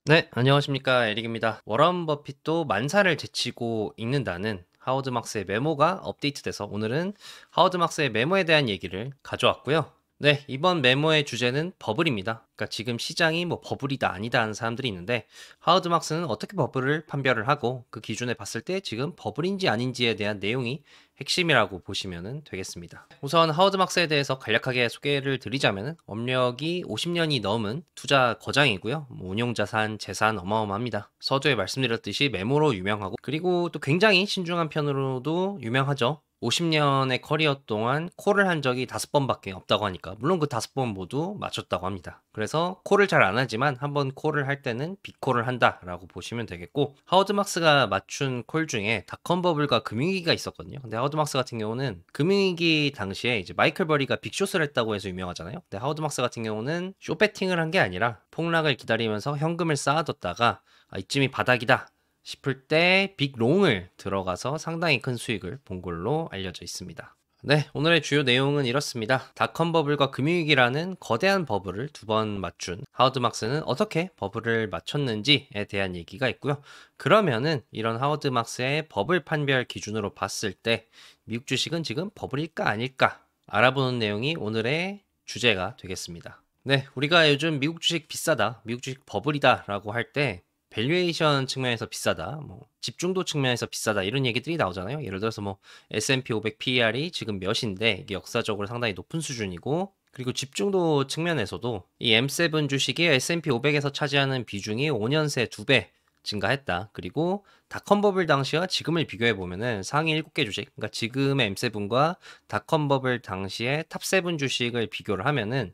네, 안녕하십니까. 에릭입니다. 워런 버핏도 만사를 제치고 읽는다는 하워드 막스의 메모가 업데이트돼서 오늘은 하워드 막스의 메모에 대한 얘기를 가져왔고요. 네, 이번 메모의 주제는 버블입니다. 그러니까 지금 시장이 뭐 버블이다 아니다 하는 사람들이 있는데 하워드 막스는 어떻게 버블을 판별을 하고 그 기준에 봤을 때 지금 버블인지 아닌지에 대한 내용이 핵심이라고 보시면 되겠습니다. 우선 하워드 막스에 대해서 간략하게 소개를 드리자면 업력이 50년이 넘은 투자 거장이고요. 운용자산, 재산 어마어마합니다. 서두에 말씀드렸듯이 메모로 유명하고 그리고 또 굉장히 신중한 편으로도 유명하죠. 50년의 커리어 동안 콜을 한 적이 5번밖에 없다고 하니까 물론 그 5번 모두 맞췄다고 합니다. 그래서 콜을 잘 안 하지만 한번 콜을 할 때는 빅콜을 한다라고 보시면 되겠고 하워드 막스가 맞춘 콜 중에 닷컴 버블과 금융위기가 있었거든요. 근데 하워드 막스 같은 경우는 금융위기 당시에 이제 마이클 버리가 빅숏을 했다고 해서 유명하잖아요. 근데 하워드 막스 같은 경우는 숏 배팅을 한 게 아니라 폭락을 기다리면서 현금을 쌓아뒀다가 이쯤이 바닥이다 싶을 때 빅롱을 들어가서 상당히 큰 수익을 본 걸로 알려져 있습니다. 네, 오늘의 주요 내용은 이렇습니다. 닷컴 버블과 금융위기라는 거대한 버블을 2번 맞춘 하워드 막스는 어떻게 버블을 맞췄는지에 대한 얘기가 있고요. 그러면은 이런 하워드 막스의 버블 판별 기준으로 봤을 때 미국 주식은 지금 버블일까 아닐까 알아보는 내용이 오늘의 주제가 되겠습니다. 네, 우리가 요즘 미국 주식 비싸다, 미국 주식 버블이다 라고 할 때 밸류에이션 측면에서 비싸다, 뭐 집중도 측면에서 비싸다 이런 얘기들이 나오잖아요. 예를 들어서 뭐 S&P 500 PER이 지금 몇인데 이게 역사적으로 상당히 높은 수준이고 그리고 집중도 측면에서도 이 M7 주식이 S&P 500에서 차지하는 비중이 5년 새 2배 증가했다. 그리고 닷컴 버블 당시와 지금을 비교해 보면은 상위 7개 주식, 그러니까 지금의 M7과 닷컴 버블 당시의 탑 7 주식을 비교를 하면은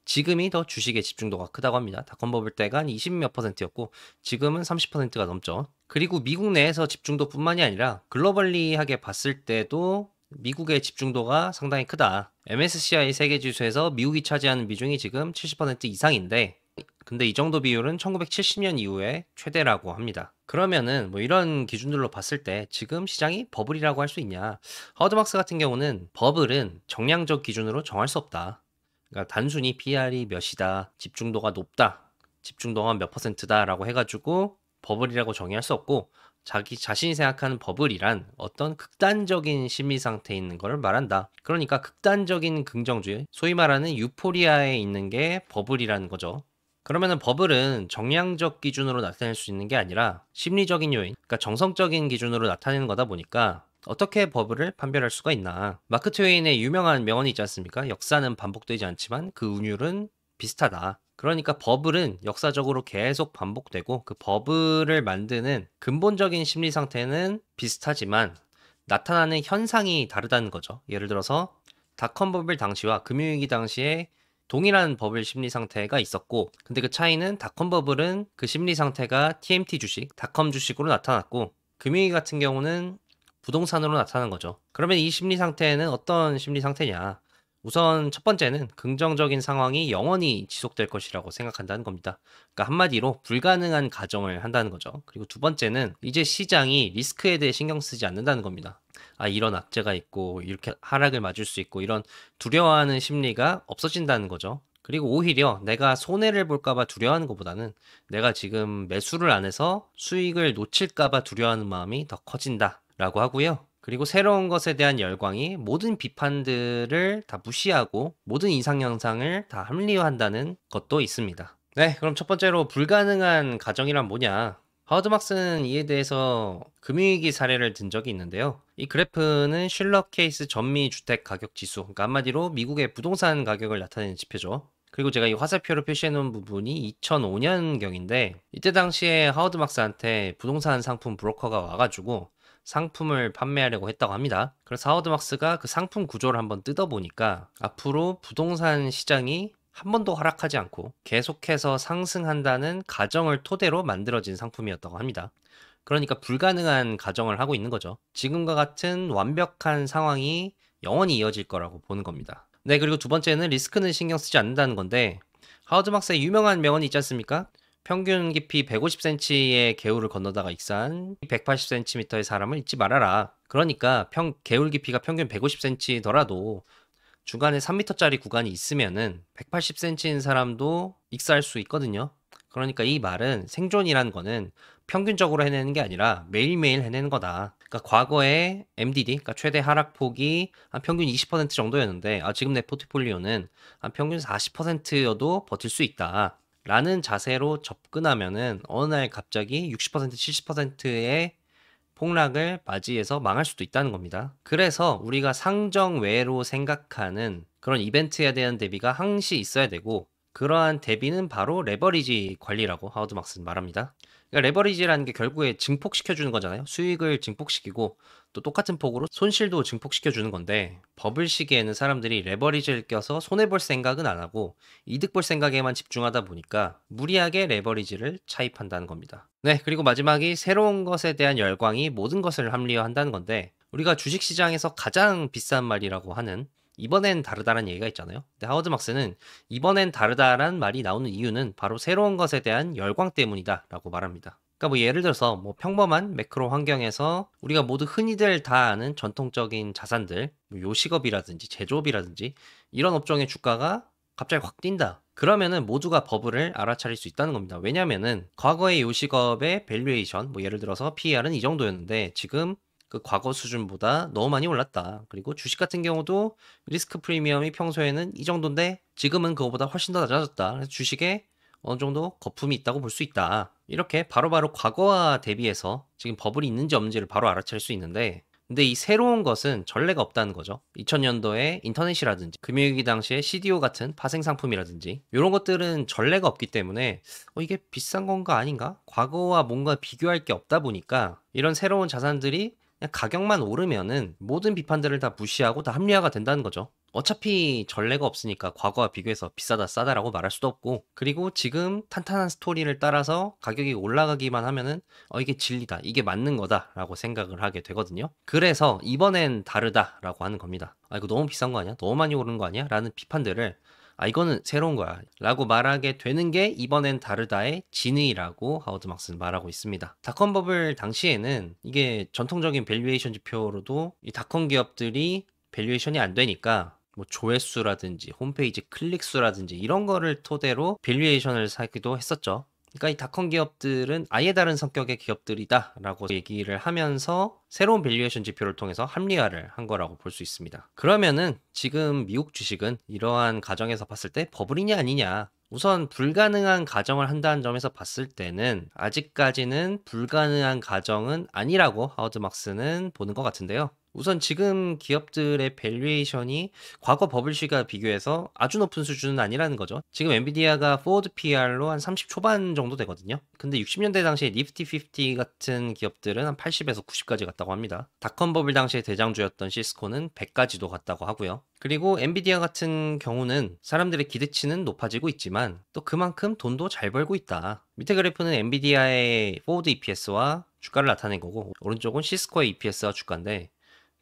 지금이 더 주식의 집중도가 크다고 합니다. 닷컴 버블 때가 한 20 몇 %였고 지금은 30%가 넘죠. 그리고 미국 내에서 집중도뿐만이 아니라 글로벌리하게 봤을 때도 미국의 집중도가 상당히 크다. MSCI 세계 지수에서 미국이 차지하는 비중이 지금 70% 이상인데 근데 이 정도 비율은 1970년 이후에 최대라고 합니다. 그러면은 뭐 이런 기준들로 봤을 때 지금 시장이 버블이라고 할 수 있냐? 하워드막스 같은 경우는 버블은 정량적 기준으로 정할 수 없다. 그러니까 단순히 PR이 몇이다, 집중도가 높다, 집중도가 몇 %다라고 해가지고 버블이라고 정의할 수 없고 자기 자신이 생각하는 버블이란 어떤 극단적인 심리 상태에 있는 것을 말한다. 그러니까 극단적인 긍정주의, 소위 말하는 유포리아에 있는 게 버블이라는 거죠. 그러면은 버블은 정량적 기준으로 나타낼 수 있는 게 아니라 심리적인 요인, 그러니까 정성적인 기준으로 나타내는 거다 보니까 어떻게 버블을 판별할 수가 있나? 마크 트웨인의 유명한 명언이 있지 않습니까? 역사는 반복되지 않지만 그 운율은 비슷하다. 그러니까 버블은 역사적으로 계속 반복되고 그 버블을 만드는 근본적인 심리 상태는 비슷하지만 나타나는 현상이 다르다는 거죠. 예를 들어서 닷컴 버블 당시와 금융위기 당시에 동일한 버블 심리 상태가 있었고 근데 그 차이는 닷컴 버블은 그 심리 상태가 TMT 주식, 닷컴 주식으로 나타났고 금융위기 같은 경우는 부동산으로 나타난 거죠. 그러면 이 심리 상태는 어떤 심리 상태냐? 우선 첫 번째는 긍정적인 상황이 영원히 지속될 것이라고 생각한다는 겁니다. 그러니까 한마디로 불가능한 가정을 한다는 거죠. 그리고 두 번째는 이제 시장이 리스크에 대해 신경 쓰지 않는다는 겁니다. 이런 악재가 있고 이렇게 하락을 맞을 수 있고 이런 두려워하는 심리가 없어진다는 거죠. 그리고 오히려 내가 손해를 볼까봐 두려워하는 것보다는 내가 지금 매수를 안 해서 수익을 놓칠까봐 두려워하는 마음이 더 커진다라고 하고요. 그리고 새로운 것에 대한 열광이 모든 비판들을 다 무시하고 모든 이상 현상을 다 합리화한다는 것도 있습니다. 네, 그럼 첫 번째로 불가능한 가정이란 뭐냐? 하워드막스는 이에 대해서 금융위기 사례를 든 적이 있는데요. 이 그래프는 슐러 케이스 전미 주택 가격 지수, 그러니까 한마디로 미국의 부동산 가격을 나타내는 지표죠. 그리고 제가 이 화살표로 표시해 놓은 부분이 2005년경인데 이때 당시에 하워드막스한테 부동산 상품 브로커가 와가지고 상품을 판매하려고 했다고 합니다. 그래서 하워드막스가 그 상품 구조를 한번 뜯어보니까 앞으로 부동산 시장이 한 번도 하락하지 않고 계속해서 상승한다는 가정을 토대로 만들어진 상품이었다고 합니다. 그러니까 불가능한 가정을 하고 있는 거죠. 지금과 같은 완벽한 상황이 영원히 이어질 거라고 보는 겁니다. 네, 그리고 두 번째는 리스크는 신경 쓰지 않는다는 건데 하워드막스의 유명한 명언이 있지 않습니까? 평균 깊이 150cm의 개울을 건너다가 익산 180cm의 사람을 잊지 말아라. 그러니까 개울 깊이가 평균 150cm더라도 중간에 3m짜리 구간이 있으면은 180cm인 사람도 익사할 수 있거든요. 그러니까 이 말은 생존이라는 거는 평균적으로 해내는 게 아니라 매일매일 해내는 거다. 그러니까 과거에 MDD, 그러니까 최대 하락폭이 한 평균 20% 정도였는데, 지금 내 포트폴리오는 한 평균 40%여도 버틸 수 있다. 라는 자세로 접근하면은 어느 날 갑자기 60%, 70%의 폭락을 맞이해서 망할 수도 있다는 겁니다. 그래서 우리가 상정외로 생각하는 그런 이벤트에 대한 대비가 항시 있어야 되고, 그러한 대비는 바로 레버리지 관리라고 하워드 막스는 말합니다. 그러니까 레버리지라는 게 결국에 증폭시켜 주는 거잖아요. 수익을 증폭시키고 또 똑같은 폭으로 손실도 증폭시켜 주는 건데, 버블 시기에는 사람들이 레버리지를 껴서 손해 볼 생각은 안 하고 이득 볼 생각에만 집중하다 보니까 무리하게 레버리지를 차입한다는 겁니다. 네, 그리고 마지막이 새로운 것에 대한 열광이 모든 것을 합리화한다는 건데, 우리가 주식시장에서 가장 비싼 말이라고 하는 이번엔 다르다는 얘기가 있잖아요. 근데 하워드 막스는 이번엔 다르다란 말이 나오는 이유는 바로 새로운 것에 대한 열광 때문이다라고 말합니다. 그러니까 뭐 예를 들어서 뭐 평범한 매크로 환경에서 우리가 모두 흔히들 다 아는 전통적인 자산들, 뭐 요식업이라든지 제조업이라든지 이런 업종의 주가가 갑자기 확 뛴다. 그러면은 모두가 버블을 알아차릴 수 있다는 겁니다. 왜냐면은 과거의 요식업의 밸류에이션, 뭐 예를 들어서 PER은 이 정도였는데 지금 그 과거 수준보다 너무 많이 올랐다. 그리고 주식 같은 경우도 리스크 프리미엄이 평소에는 이 정도인데 지금은 그거보다 훨씬 더 낮아졌다. 그래서 주식에 어느 정도 거품이 있다고 볼 수 있다. 이렇게 바로바로 과거와 대비해서 지금 버블이 있는지 없는지를 바로 알아챌 수 있는데, 근데 이 새로운 것은 전례가 없다는 거죠. 2000년도에 인터넷이라든지 금융위기 당시에 CDO 같은 파생 상품이라든지 이런 것들은 전례가 없기 때문에 이게 비싼 건가 아닌가? 과거와 뭔가 비교할 게 없다 보니까 이런 새로운 자산들이 그냥 가격만 오르면은 모든 비판들을 다 무시하고 다 합리화가 된다는 거죠. 어차피 전례가 없으니까 과거와 비교해서 비싸다 싸다라고 말할 수도 없고, 그리고 지금 탄탄한 스토리를 따라서 가격이 올라가기만 하면은 이게 진리다, 이게 맞는 거다라고 생각을 하게 되거든요. 그래서 이번엔 다르다라고 하는 겁니다. 이거 너무 비싼 거 아니야? 너무 많이 오른 거 아니야? 라는 비판들을 이거는 새로운 거야 라고 말하게 되는 게 이번엔 다르다의 진의라고 하워드 막스는 말하고 있습니다. 닷컴 버블 당시에는 이게 전통적인 밸류에이션 지표로도 이 닷컴 기업들이 밸류에이션이 안 되니까 뭐 조회수라든지 홈페이지 클릭수라든지 이런 거를 토대로 밸류에이션을 사기도 했었죠. 그러니까 이 닷컴 기업들은 아예 다른 성격의 기업들이다라고 얘기를 하면서 새로운 밸류에이션 지표를 통해서 합리화를 한 거라고 볼 수 있습니다. 그러면은 지금 미국 주식은 이러한 가정에서 봤을 때 버블이냐 아니냐? 우선 불가능한 가정을 한다는 점에서 봤을 때는 아직까지는 불가능한 가정은 아니라고 하워드 막스는 보는 것 같은데요. 우선 지금 기업들의 밸류에이션이 과거 버블 시기와 비교해서 아주 높은 수준은 아니라는 거죠. 지금 엔비디아가 포워드 PR로 한 30 초반 정도 되거든요. 근데 60년대 당시에 니프티 50 같은 기업들은 한 80에서 90까지 갔다고 합니다. 닷컴 버블 당시에 대장주였던 시스코는 100까지도 갔다고 하고요. 그리고 엔비디아 같은 경우는 사람들의 기대치는 높아지고 있지만 또 그만큼 돈도 잘 벌고 있다. 밑에 그래프는 엔비디아의 포워드 EPS와 주가를 나타낸 거고, 오른쪽은 시스코의 EPS와 주가인데,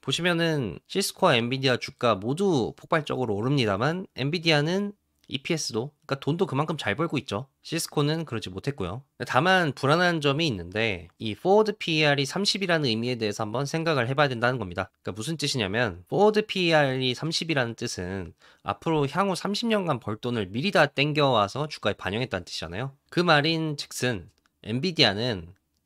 보시면은 시스코와 엔비디아 주가 모두 폭발적으로 오릅니다만 엔비디아는 EPS도, 그러니까 돈도 그만큼 잘 벌고 있죠. 시스코는 그러지 못했고요. 다만 불안한 점이 있는데 이 forward PER이 30이라는 의미에 대해서 한번 생각을 해봐야 된다는 겁니다. 그러니까 무슨 뜻이냐면 forward PER이 30이라는 뜻은 앞으로 향후 30년간 벌 돈을 미리 다 땡겨와서 주가에 반영했다는 뜻이잖아요. 그 말인 즉슨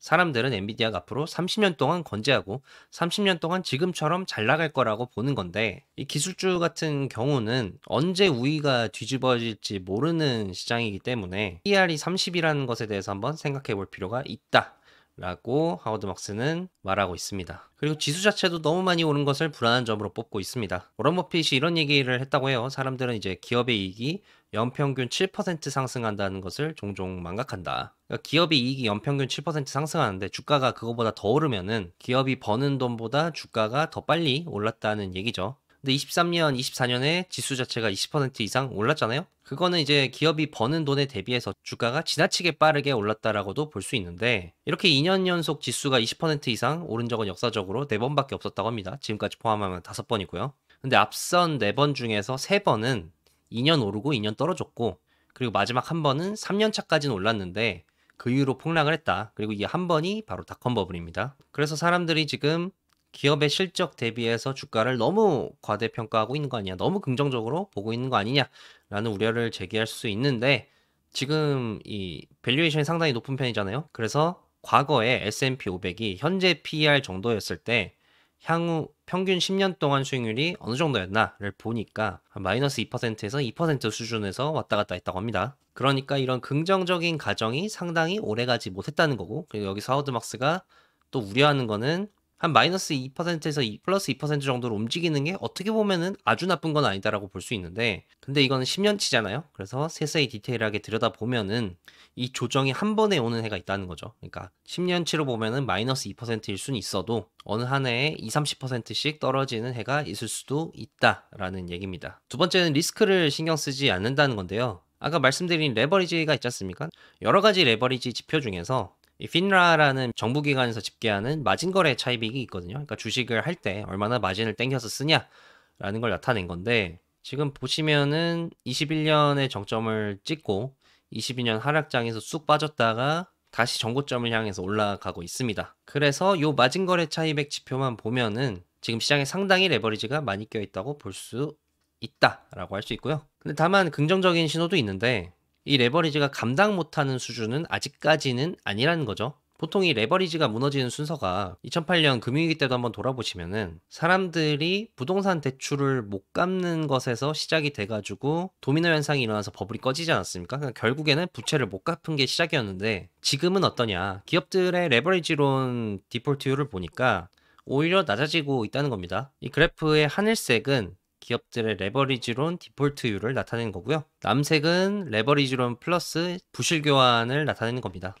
사람들은 엔비디아가 앞으로 30년 동안 건재하고 30년 동안 지금처럼 잘 나갈 거라고 보는 건데, 이 기술주 같은 경우는 언제 우위가 뒤집어질지 모르는 시장이기 때문에 PR이 30이라는 것에 대해서 한번 생각해 볼 필요가 있다 라고 하워드 막스는 말하고 있습니다. 그리고 지수 자체도 너무 많이 오른 것을 불안한 점으로 뽑고 있습니다. 워런 버핏이 이런 얘기를 했다고 해요. 사람들은 이제 기업의 이익이 연평균 7% 상승한다는 것을 종종 망각한다. 그러니까 기업의 이익이 연평균 7% 상승하는데 주가가 그거보다 더 오르면은 기업이 버는 돈보다 주가가 더 빨리 올랐다는 얘기죠. 근데 23년, 24년에 지수 자체가 20% 이상 올랐잖아요. 그거는 이제 기업이 버는 돈에 대비해서 주가가 지나치게 빠르게 올랐다라고도 볼 수 있는데, 이렇게 2년 연속 지수가 20% 이상 오른 적은 역사적으로 4번밖에 없었다고 합니다. 지금까지 포함하면 5번이고요. 근데 앞선 4번 중에서 3번은 2년 오르고 2년 떨어졌고, 그리고 마지막 한 번은 3년 차까지는 올랐는데 그 이후로 폭락을 했다. 그리고 이 한 번이 바로 닷컴 버블입니다. 그래서 사람들이 지금 기업의 실적 대비해서 주가를 너무 과대평가하고 있는 거 아니냐, 너무 긍정적으로 보고 있는 거 아니냐라는 우려를 제기할 수 있는데, 지금 이 밸류에이션이 상당히 높은 편이잖아요. 그래서 과거에 S&P 500이 현재 PER 정도였을 때 향후 평균 10년 동안 수익률이 어느 정도였나를 보니까 한 마이너스 2%에서 2% 수준에서 왔다 갔다 했다고 합니다. 그러니까 이런 긍정적인 가정이 상당히 오래가지 못했다는 거고, 그리고 여기서 하우드막스가 또 우려하는 거는 한 마이너스 2%에서 플러스 2% 정도로 움직이는 게 어떻게 보면은 아주 나쁜 건 아니다라고 볼 수 있는데, 근데 이거는 10년치잖아요. 그래서 세세히 디테일하게 들여다보면은 이 조정이 한 번에 오는 해가 있다는 거죠. 그러니까 10년치로 보면은 마이너스 2%일 수는 있어도 어느 한 해에 20, 30%씩 떨어지는 해가 있을 수도 있다라는 얘기입니다. 두 번째는 리스크를 신경 쓰지 않는다는 건데요. 아까 말씀드린 레버리지가 있지 않습니까? 여러 가지 레버리지 지표 중에서 이 핀라라는 정부기관에서 집계하는 마진거래 차익이 있거든요. 그러니까 주식을 할 때 얼마나 마진을 땡겨서 쓰냐라는 걸 나타낸 건데, 지금 보시면은 21년에 정점을 찍고 22년 하락장에서 쑥 빠졌다가 다시 정고점을 향해서 올라가고 있습니다. 그래서 요 마진거래 차익 지표만 보면은 지금 시장에 상당히 레버리지가 많이 껴있다고 볼 수 있다라고 할 수 있고요. 근데 다만 긍정적인 신호도 있는데, 이 레버리지가 감당 못하는 수준은 아직까지는 아니라는 거죠. 보통 이 레버리지가 무너지는 순서가 2008년 금융위기 때도 한번 돌아보시면은 사람들이 부동산 대출을 못 갚는 것에서 시작이 돼가지고 도미노 현상이 일어나서 버블이 꺼지지 않았습니까? 그러니까 결국에는 부채를 못 갚은 게 시작이었는데, 지금은 어떠냐? 기업들의 레버리지론 디폴트율을 보니까 오히려 낮아지고 있다는 겁니다. 이 그래프의 하늘색은 기업들의 레버리지론 디폴트율을 나타내는 거고요. 남색은 레버리지론 플러스 부실 교환을 나타내는 겁니다.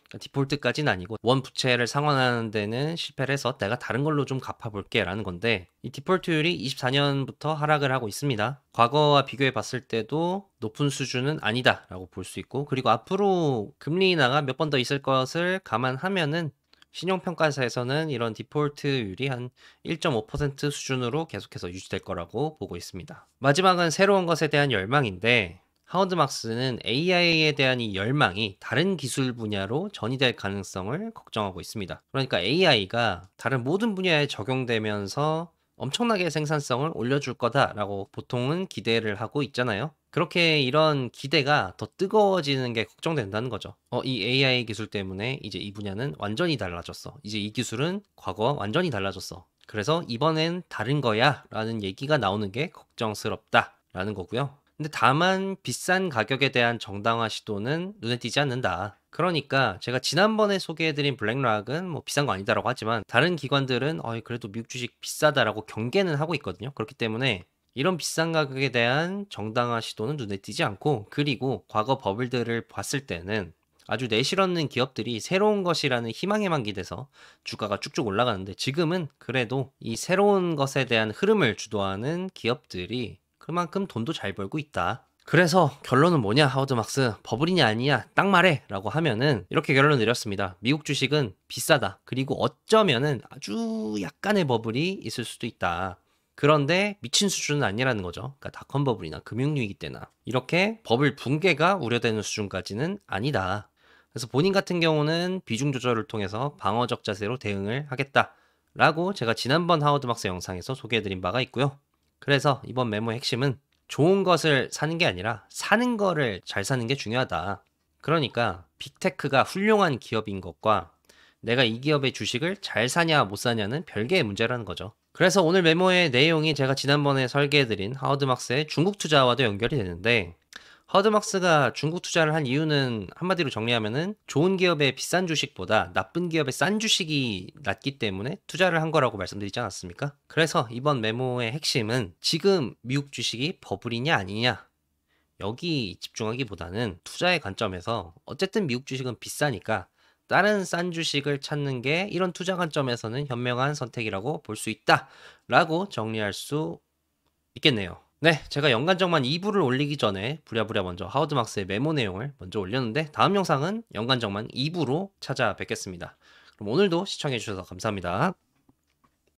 그러니까 디폴트까지는 아니고 원 부채를 상환하는 데는 실패를 해서 내가 다른 걸로 좀 갚아볼게 라는 건데, 이 디폴트율이 24년부터 하락을 하고 있습니다. 과거와 비교해 봤을 때도 높은 수준은 아니다 라고 볼 수 있고, 그리고 앞으로 금리 인하가 몇 번 더 있을 것을 감안하면은 신용평가사에서는 이런 디폴트율이 한 1.5% 수준으로 계속해서 유지될 거라고 보고 있습니다. 마지막은 새로운 것에 대한 열망인데, 하워드막스는 AI에 대한 이 열망이 다른 기술 분야로 전이될 가능성을 걱정하고 있습니다. 그러니까 AI가 다른 모든 분야에 적용되면서 엄청나게 생산성을 올려줄 거다라고 보통은 기대를 하고 있잖아요. 그렇게 이런 기대가 더 뜨거워지는 게 걱정된다는 거죠. 이 AI 기술 때문에 이제 이 분야는 완전히 달라졌어. 이제 이 기술은 과거와 완전히 달라졌어. 그래서 이번엔 다른 거야 라는 얘기가 나오는 게 걱정스럽다 라는 거고요. 근데 다만 비싼 가격에 대한 정당화 시도는 눈에 띄지 않는다. 그러니까 제가 지난번에 소개해드린 블랙락은 뭐 비싼 거 아니다라고 하지만 다른 기관들은 그래도 미국 주식 비싸다라고 경계는 하고 있거든요. 그렇기 때문에 이런 비싼 가격에 대한 정당화 시도는 눈에 띄지 않고, 그리고 과거 버블들을 봤을 때는 아주 내실없는 기업들이 새로운 것이라는 희망에만 기대서 주가가 쭉쭉 올라가는데, 지금은 그래도 이 새로운 것에 대한 흐름을 주도하는 기업들이 그만큼 돈도 잘 벌고 있다. 그래서 결론은 뭐냐, 하워드막스 버블이냐 아니냐 딱 말해 라고 하면은 이렇게 결론을 내렸습니다. 미국 주식은 비싸다. 그리고 어쩌면은 아주 약간의 버블이 있을 수도 있다. 그런데 미친 수준은 아니라는 거죠. 그러니까 닷컴 버블이나 금융위기 때나 이렇게 버블 붕괴가 우려되는 수준까지는 아니다. 그래서 본인 같은 경우는 비중 조절을 통해서 방어적 자세로 대응을 하겠다라고 제가 지난번 하워드막스 영상에서 소개해드린 바가 있고요. 그래서 이번 메모의 핵심은 좋은 것을 사는 게 아니라 사는 거를 잘 사는 게 중요하다. 그러니까 빅테크가 훌륭한 기업인 것과 내가 이 기업의 주식을 잘 사냐 못 사냐는 별개의 문제라는 거죠. 그래서 오늘 메모의 내용이 제가 지난번에 설계해드린 하워드막스의 중국 투자와도 연결이 되는데, 하워드막스가 중국 투자를 한 이유는 한마디로 정리하면은 좋은 기업의 비싼 주식보다 나쁜 기업의 싼 주식이 낫기 때문에 투자를 한 거라고 말씀드리지 않았습니까? 그래서 이번 메모의 핵심은 지금 미국 주식이 버블이냐 아니냐 여기 집중하기보다는 투자의 관점에서 어쨌든 미국 주식은 비싸니까 다른 싼 주식을 찾는 게 이런 투자 관점에서는 현명한 선택이라고 볼 수 있다 라고 정리할 수 있겠네요. 네, 제가 연관정만 2부를 올리기 전에 부랴부랴 먼저 하워드막스의 메모 내용을 먼저 올렸는데, 다음 영상은 연관정만 2부로 찾아뵙겠습니다. 그럼 오늘도 시청해주셔서 감사합니다.